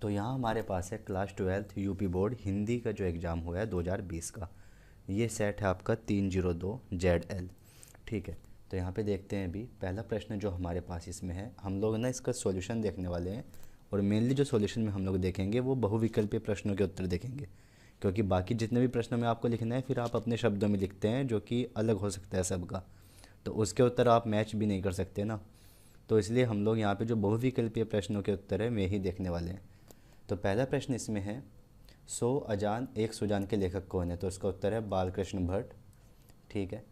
तो यहाँ हमारे पास है class 12th UP board Hindi का जो एग्ज़ाम हुआ है 2020 का। ये सेट है आपका 302 ZL। ठीक है, तो यहाँ पे देखते हैं अभी पहला प्रश्न जो हमारे पास इसमें है, हम लोग ना इसका सॉल्यूशन देखने वाले हैं। और मेनली जो सॉल्यूशन में हम लोग देखेंगे वो बहुविकल्पीय प्रश्नों के उत्तर देखेंगे, क्योंकि बाकी जितने भी प्रश्नों में आपको लिखना है फिर आप अपने शब्दों में लिखते हैं जो कि अलग हो सकता है सबका, तो उसके उत्तर आप मैच भी नहीं कर सकते ना। तो इसलिए हम लोग यहाँ पे जो बहुविकल्पीय प्रश्नों के उत्तर है वे ही देखने वाले हैं। तो पहला प्रश्न इसमें है, 100 अजान एक सुजान के लेखक कौन है? तो इसका उत्तर है बालकृष्ण भट्ट। ठीक है।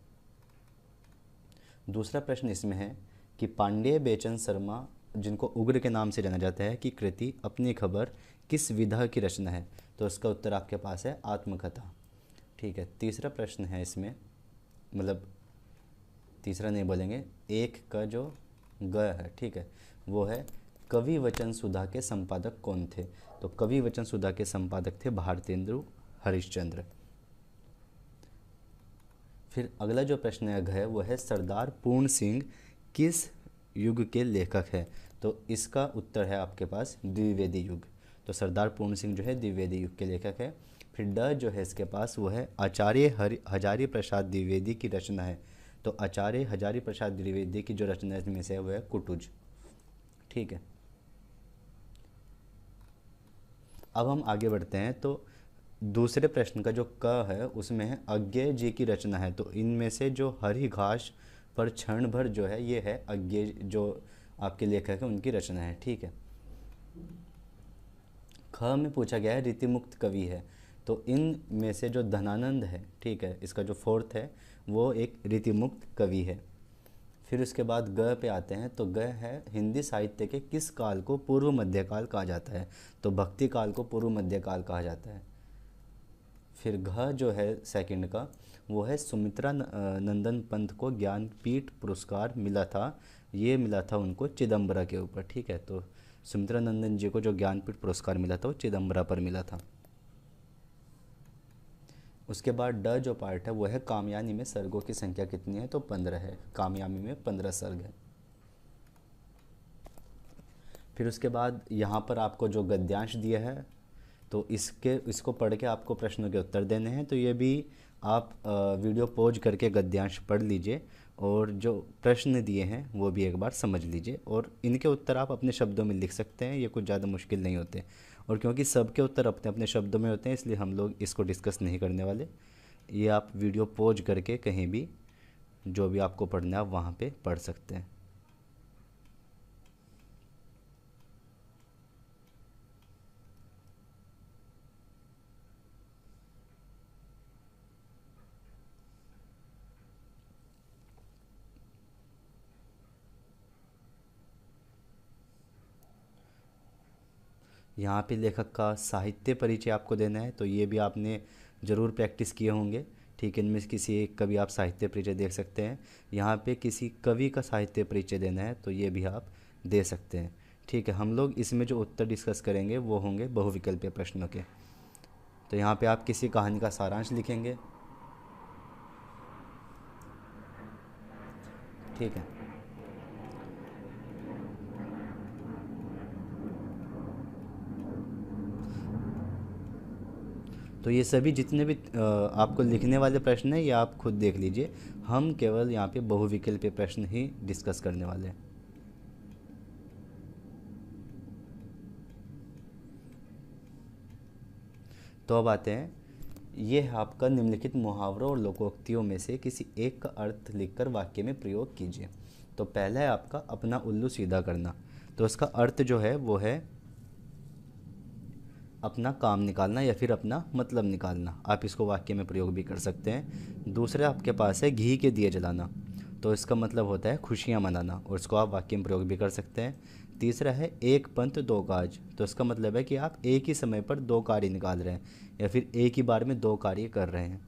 दूसरा प्रश्न इसमें है कि पांडेय बेचन शर्मा, जिनको उग्र के नाम से जाना जाता है, की कृति अपनी खबर किस विधा की रचना है? तो इसका उत्तर आपके पास है आत्मकथा। ठीक है। तीसरा प्रश्न है इसमें, मतलब तीसरा नहीं बोलेंगे, एक का जो ग है, ठीक है, वो है कवि वचन सुधा के संपादक कौन थे? तो कवि वचन सुधा के संपादक थे भारतेंदु हरिश्चंद्र। फिर अगला जो प्रश्न है वो है सरदार पूर्ण सिंह किस युग के लेखक है? तो इसका उत्तर है आपके पास द्विवेदी युग। तो सरदार पूर्ण सिंह जो है द्विवेदी युग के लेखक है। फिर ड जो है इसके पास वो है आचार्य हजारी प्रसाद द्विवेदी की रचना है। तो आचार्य हजारी प्रसाद द्विवेदी की जो रचना इसमें से है वो है कुटुज। ठीक है। अब हम आगे बढ़ते हैं। तो दूसरे प्रश्न का जो क है उसमें है अज्ञेय जी की रचना है। तो इनमें से जो हरी घास पर क्षण भर जो है ये है अज्ञेय जो आपके लेखक है उनकी रचना है। ठीक है। ख में पूछा गया है रीतिमुक्त कवि है। तो इन में से जो धनानंद है, ठीक है, इसका जो फोर्थ है वो एक रीतिमुक्त कवि है। फिर उसके बाद ग पे आते हैं। तो ग है हिंदी साहित्य के किस काल को पूर्व मध्यकाल कहा जाता है? तो भक्ति काल को पूर्व मध्यकाल कहा जाता है। फिर घ जो है सेकंड का वो है सुमित्रा नंदन पंत को ज्ञानपीठ पुरस्कार मिला था। ये मिला था उनको चिदम्बरा के ऊपर। ठीक है। तो सुमित्रा नंदन जी को जो ज्ञानपीठ पुरस्कार मिला था वो चिदम्बरा पर मिला था। उसके बाद ड जो पार्ट है वो है कामयानी में सर्गों की संख्या कितनी है? तो 15 है। कामयानी में 15 सर्ग है। फिर उसके बाद यहाँ पर आपको जो गद्यांश दिया है तो इसको पढ़ के आपको प्रश्नों के उत्तर देने हैं। तो ये भी आप वीडियो पॉज करके गद्यांश पढ़ लीजिए और जो प्रश्न दिए हैं वो भी एक बार समझ लीजिए, और इनके उत्तर आप अपने शब्दों में लिख सकते हैं। ये कुछ ज़्यादा मुश्किल नहीं होते, और क्योंकि सबके उत्तर अपने अपने शब्दों में होते हैं इसलिए हम लोग इसको डिस्कस नहीं करने वाले। ये आप वीडियो पॉज करके कहीं भी जो भी आपको पढ़ना है आप वहाँ पे पढ़ सकते हैं। यहाँ पे लेखक का साहित्य परिचय आपको देना है। तो ये भी आपने ज़रूर प्रैक्टिस किए होंगे। ठीक है। इनमें से किसी एक का भी आप साहित्य परिचय दे सकते हैं। यहाँ पे किसी कवि का साहित्य परिचय देना है तो ये भी आप दे सकते हैं। ठीक है। हम लोग इसमें जो उत्तर डिस्कस करेंगे वो होंगे बहुविकल्पीय प्रश्नों के। तो यहाँ पे आप किसी कहानी का सारांश लिखेंगे। ठीक है। तो ये सभी जितने भी आपको लिखने वाले प्रश्न हैं ये आप खुद देख लीजिए। हम केवल यहाँ पे बहुविकल्पीय प्रश्न ही डिस्कस करने वाले हैं। तो अब आते हैं, ये है आपका निम्नलिखित मुहावरों और लोकोक्तियों में से किसी एक का अर्थ लिखकर वाक्य में प्रयोग कीजिए। तो पहला है आपका अपना उल्लू सीधा करना। तो इसका अर्थ जो है वो है अपना काम निकालना या फिर अपना मतलब निकालना। आप इसको वाक्य में प्रयोग भी कर सकते हैं। दूसरा आपके पास है घी के दिए जलाना। तो इसका मतलब होता है खुशियाँ मनाना, और इसको आप वाक्य में प्रयोग भी कर सकते हैं। तीसरा है एक पंथ दो काज। तो इसका मतलब है कि आप एक ही समय पर दो कार्य निकाल रहे हैं या फिर एक ही बार में दो कार्य कर रहे हैं।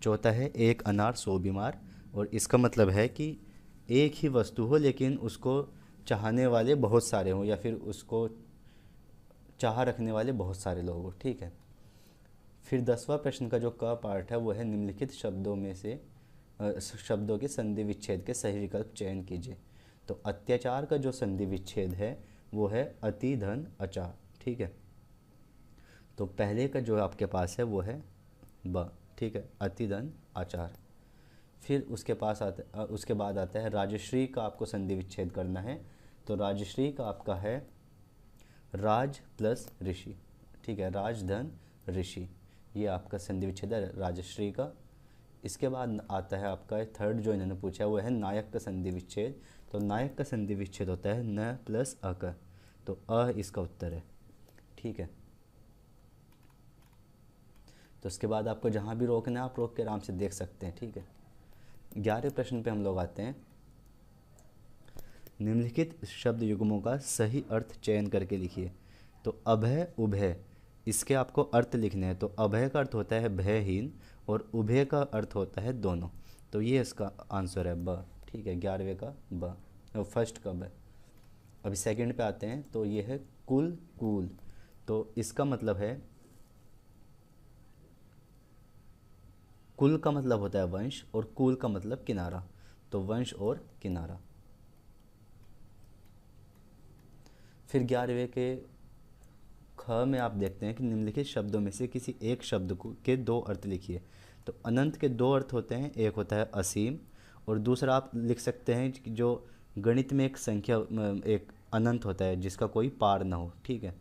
चौथा है एक अनार सौ बीमार। और इसका मतलब है कि एक ही वस्तु हो लेकिन उसको चाहने वाले बहुत सारे हों या फिर उसको चाह रखने वाले बहुत सारे लोग हों। ठीक है। फिर 10वां प्रश्न का जो क पार्ट है वो है निम्नलिखित शब्दों में से शब्दों के संधि विच्छेद के सही विकल्प चयन कीजिए। तो अत्याचार का जो संधि विच्छेद है वो है अति धन अचा। ठीक है। तो पहले का जो आपके पास है वो है ब, ठीक है, अतिदन आचार। फिर उसके बाद आता है राजश्री का आपको संधि विच्छेद करना है। तो राजश्री का आपका है राज प्लस ऋषि, ठीक है, राजधन ऋषि, ये आपका संधि विच्छेद है राजश्री का। इसके बाद आता है आपका थर्ड जो इन्होंने पूछा है वो है नायक का संधि विच्छेद। तो नायक का संधि विच्छेद होता है न प्लस अ का, तो अ इसका उत्तर है, ठीक है। तो उसके बाद आपको जहाँ भी रोकना है आप रोक के आराम से देख सकते हैं, ठीक है। 11वें प्रश्न पे हम लोग आते हैं। निम्नलिखित शब्द युग्मों का सही अर्थ चयन करके लिखिए। तो अभय उभय, इसके आपको अर्थ लिखने हैं। तो अभय का अर्थ होता है भयहीन और उभय का अर्थ होता है दोनों। तो ये इसका आंसर है ब, ठीक है, 11वें का ब, फर्स्ट का ब। अभी सेकंड पे आते हैं। तो ये है कुल कूल। तो इसका मतलब है, कुल का मतलब होता है वंश और कूल का मतलब किनारा। तो वंश और किनारा। फिर 11वें के ख में आप देखते हैं कि निम्नलिखित शब्दों में से किसी एक शब्द को के दो अर्थ लिखिए। तो अनंत के दो अर्थ होते हैं, एक होता है असीम और दूसरा आप लिख सकते हैं कि जो गणित में एक संख्या एक अनंत होता है जिसका कोई पार ना हो, ठीक है,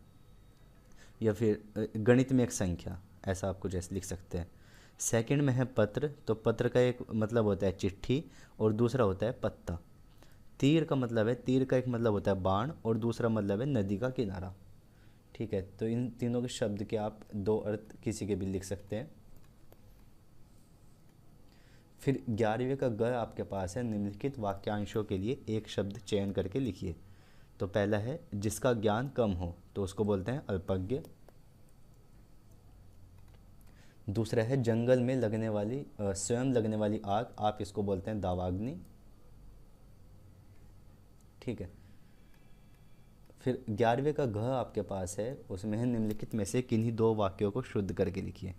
या फिर गणित में एक संख्या, ऐसा आप कुछ ऐसे लिख सकते हैं। सेकंड में है पत्र। तो पत्र का एक मतलब होता है चिट्ठी और दूसरा होता है पत्ता। तीर का मतलब है, तीर का एक मतलब होता है बाण और दूसरा मतलब है नदी का किनारा, ठीक है। तो इन तीनों के शब्द के आप दो अर्थ किसी के भी लिख सकते हैं। फिर 11वें का ग आपके पास है, निम्नलिखित वाक्यांशों के लिए एक शब्द चयन करके लिखिए। तो पहला है जिसका ज्ञान कम हो, तो उसको बोलते हैं अल्पज्ञ। दूसरा है जंगल में लगने वाली स्वयं लगने वाली आग, आप इसको बोलते हैं दावाग्नि, ठीक है। फिर 11वें का घ आपके पास है, उसमें है निम्नलिखित में से किन्हीं दो वाक्यों को शुद्ध करके लिखिए।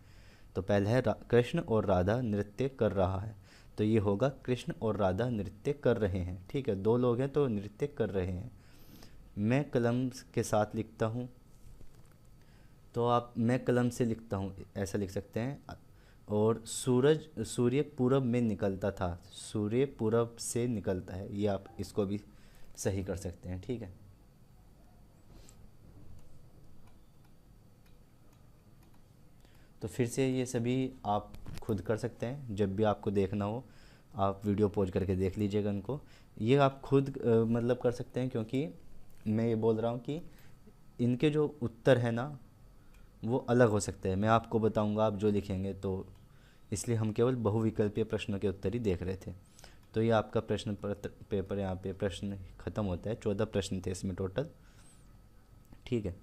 तो पहला है कृष्ण और राधा नृत्य कर रहा है। तो ये होगा कृष्ण और राधा नृत्य कर रहे हैं, ठीक है, दो लोग हैं तो नृत्य कर रहे हैं। मैं कलम के साथ लिखता हूँ, तो आप मैं कलम से लिखता हूँ ऐसा लिख सकते हैं। और सूर्य पूरब में निकलता था, सूर्य पूरब से निकलता है, ये आप इसको भी सही कर सकते हैं, ठीक है। तो फिर से ये सभी आप खुद कर सकते हैं, जब भी आपको देखना हो आप वीडियो पॉज करके देख लीजिएगा इनको। ये आप खुद मतलब कर सकते हैं, क्योंकि मैं ये बोल रहा हूँ कि इनके जो उत्तर है ना वो अलग हो सकते हैं, मैं आपको बताऊंगा आप जो लिखेंगे, तो इसलिए हम केवल बहुविकल्पीय प्रश्नों के उत्तर ही देख रहे थे। तो ये आपका प्रश्न पेपर यहाँ पे प्रश्न ख़त्म होता है, 14 प्रश्न थे इसमें टोटल, ठीक है।